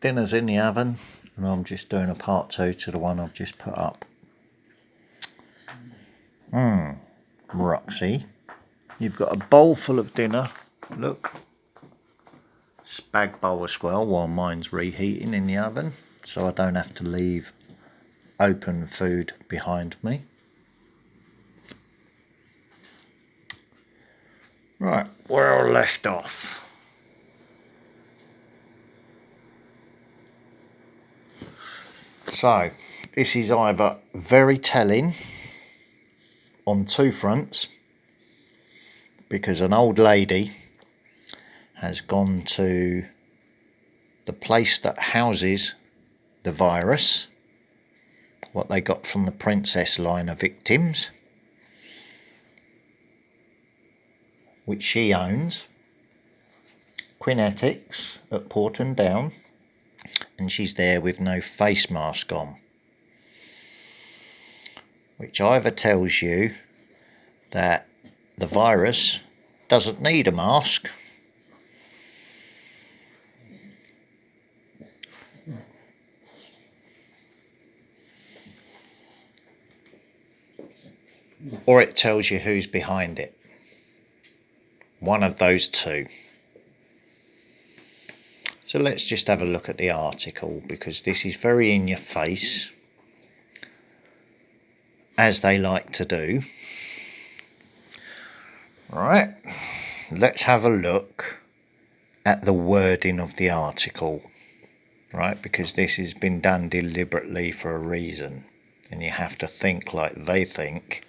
Dinner's in the oven, and I'm just doing a part 2 to the one I've just put up. Roxy, you've got a bowl full of dinner. Look, spag bowl as well, while mine's reheating in the oven, so I don't have to leave open food behind me. Right, where I left off. So, this is either very telling on two fronts, because an old lady has gone to the place that houses the virus, what they got from the Princess line of victims, which she owns, Quinetics at Porton Down, and she's there with no face mask on, which either tells you that the virus doesn't need a mask, or it tells you who's behind it. One of those two. So let's just have a look at the article, because this is very in your face, as they like to do. Right, let's have a look at the wording of the article, right, because this has been done deliberately for a reason, and you have to think like they think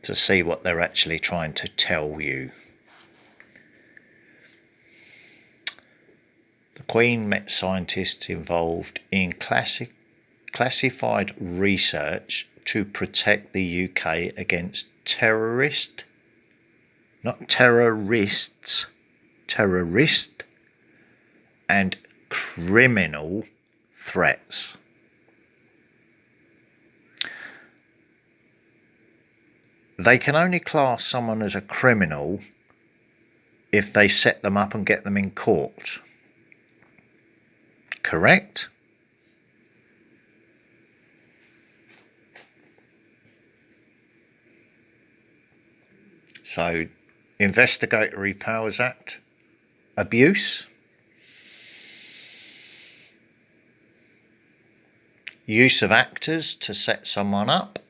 to see what they're actually trying to tell you. The Queen met scientists involved in classified research to protect the UK against terrorist and criminal threats. They can only class someone as a criminal if they set them up and get them in court. Correct? So, Investigatory Powers Act, abuse, use of actors to set someone up,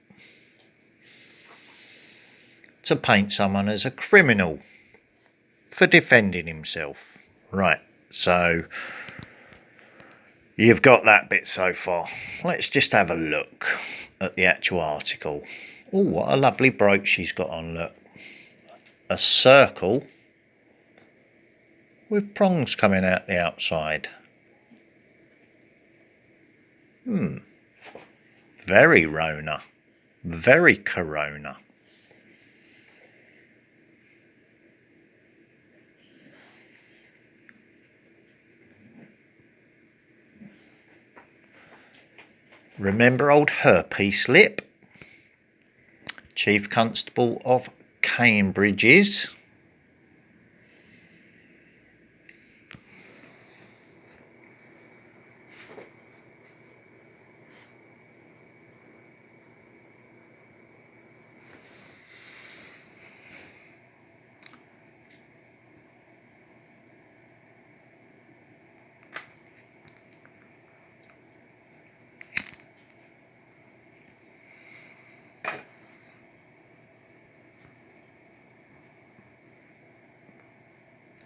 to paint someone as a criminal for defending himself. Right, so you've got that bit so far. Let's just have a look at the actual article. Oh, what a lovely brooch she's got on, look. A circle with prongs coming out the outside. Very Rona. Very Corona. Remember old Herpes Lip, Chief Constable of Cambridge's.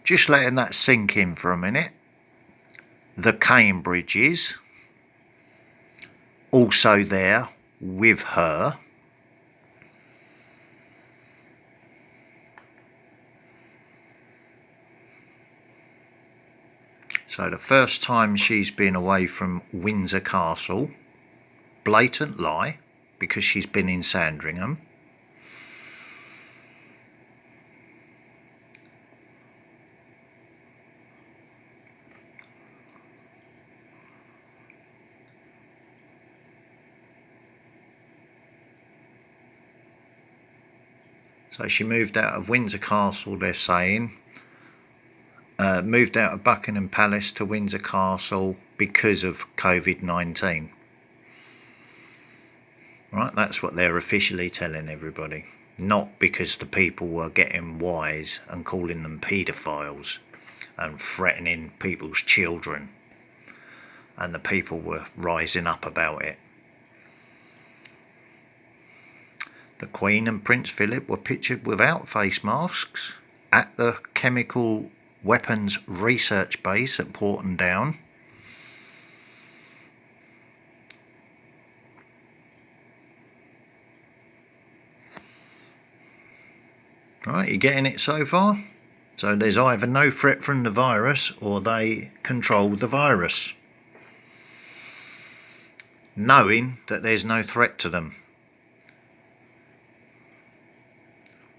Just letting that sink in for a minute. The Cambridges, also there with her. So the first time she's been away from Windsor Castle, blatant lie, because she's been in Sandringham. So she moved out of Windsor Castle, they're saying, moved out of Buckingham Palace to Windsor Castle because of COVID-19. Right, that's what they're officially telling everybody. Not because the people were getting wise and calling them paedophiles and threatening people's children, and the people were rising up about it. The Queen and Prince Philip were pictured without face masks at the chemical weapons research base at Porton Down. Right, you getting it so far? So there's either no threat from the virus or they control the virus, knowing that there's no threat to them.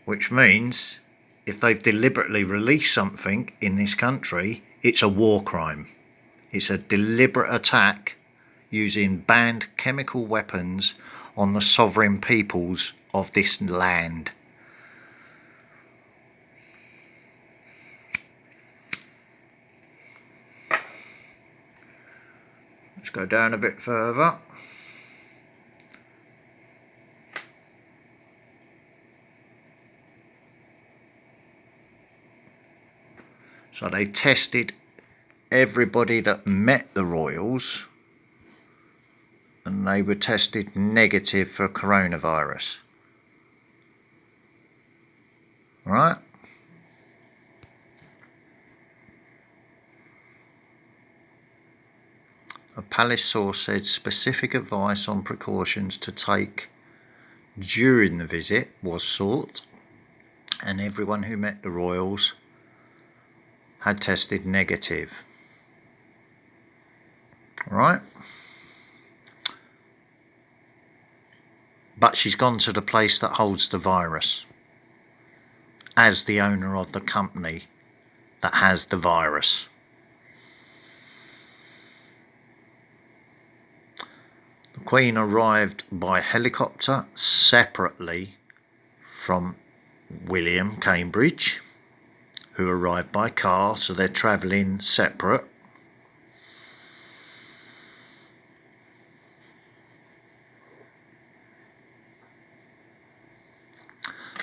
Which means if they've deliberately released something in this country, it's a war crime. It's a deliberate attack using banned chemical weapons on the sovereign peoples of this land. Let's go down a bit further. So they tested everybody that met the royals, and they were tested negative for coronavirus. Right? A palace source said specific advice on precautions to take during the visit was sought, and everyone who met the royals had tested negative. Right? But she's gone to the place that holds the virus as the owner of the company that has the virus. The Queen arrived by helicopter separately from William Cambridge, who arrived by car, so they're travelling separate.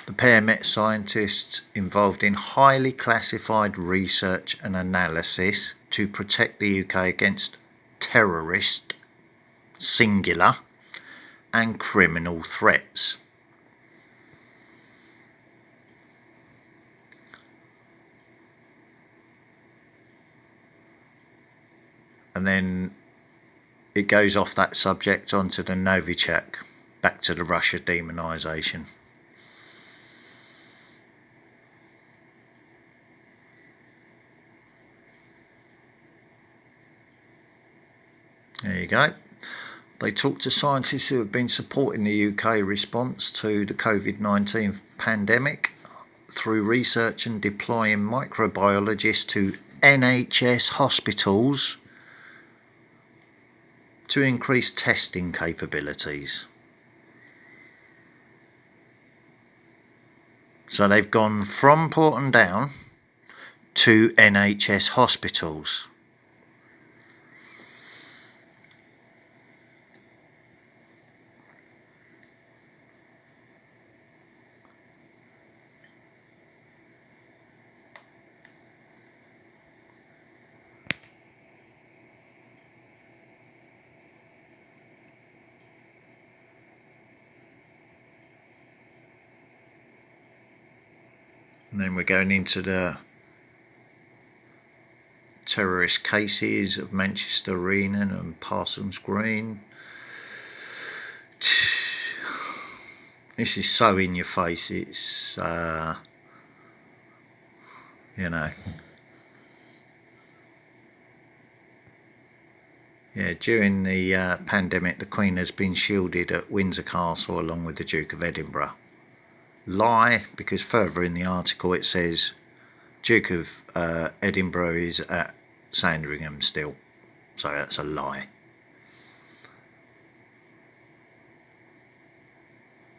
The pair met scientists involved in highly classified research and analysis to protect the UK against terrorist, singular, and criminal threats. And then it goes off that subject onto the Novichok, back to the Russia demonisation. There you go. They talked to scientists who have been supporting the UK response to the COVID-19 pandemic through research and deploying microbiologists to NHS hospitals to increase testing capabilities. So they've gone from Porton Down to NHS hospitals. And then we're going into the terrorist cases of Manchester Arena and Parsons Green. This is so in your face, it's, you know. Yeah, during the pandemic, the Queen has been shielded at Windsor Castle along with the Duke of Edinburgh. Lie, because further in the article it says Duke of Edinburgh is at Sandringham still, so that's a lie.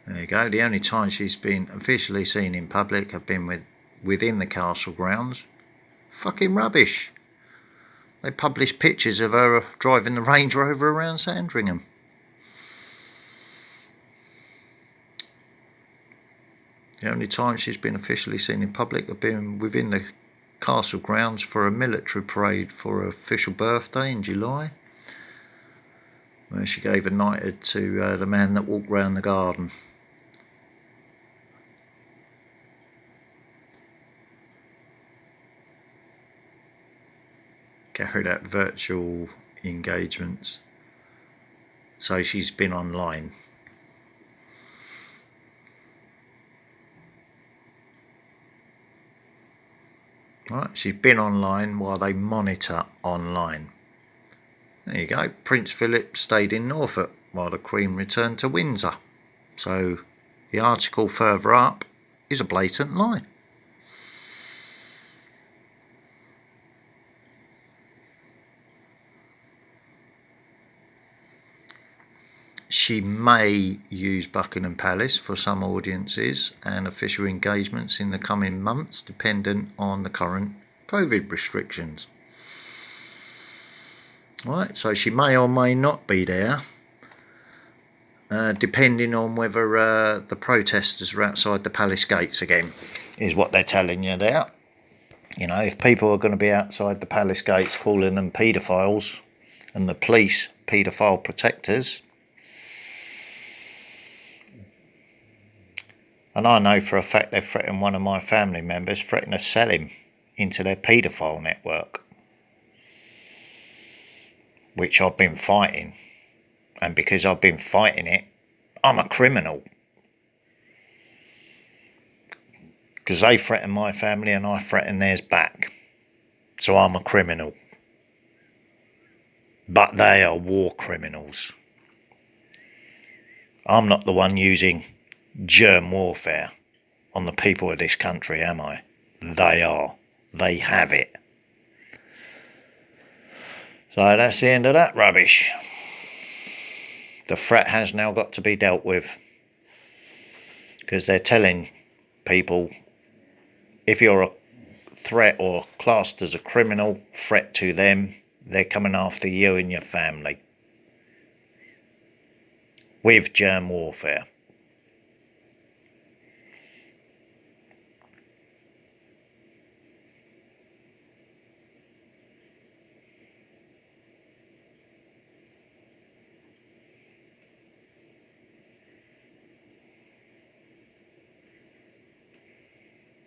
There you go. The only time she's been officially seen in public have been within the castle grounds, Fucking rubbish. They published pictures of her driving the Range Rover around Sandringham. The only time she's been officially seen in public have been within the castle grounds for a military parade for her official birthday in July, where she gave a knighthood to the man that walked round the garden. Carried out virtual engagements. So she's been online. Right, she's been online while they monitor online. There you go. Prince Philip stayed in Norfolk while the Queen returned to Windsor. So the article further up is a blatant lie. She may use Buckingham Palace for some audiences and official engagements in the coming months, dependent on the current COVID restrictions. Right, so she may or may not be there, depending on whether the protesters are outside the palace gates again, is what they're telling you there. You know, if people are going to be outside the palace gates calling them paedophiles and the police paedophile protectors, and I know for a fact they're threatening one of my family members, threatening to sell him into their paedophile network, which I've been fighting. And because I've been fighting it, I'm a criminal. Because they threaten my family and I threaten theirs back. So I'm a criminal. But they are war criminals. I'm not the one using germ warfare on the people of this country, am I? They are. They have it. So that's the end of that rubbish. The threat has now got to be dealt with. Because they're telling people, if you're a threat or classed as a criminal threat to them, they're coming after you and your family. With germ warfare.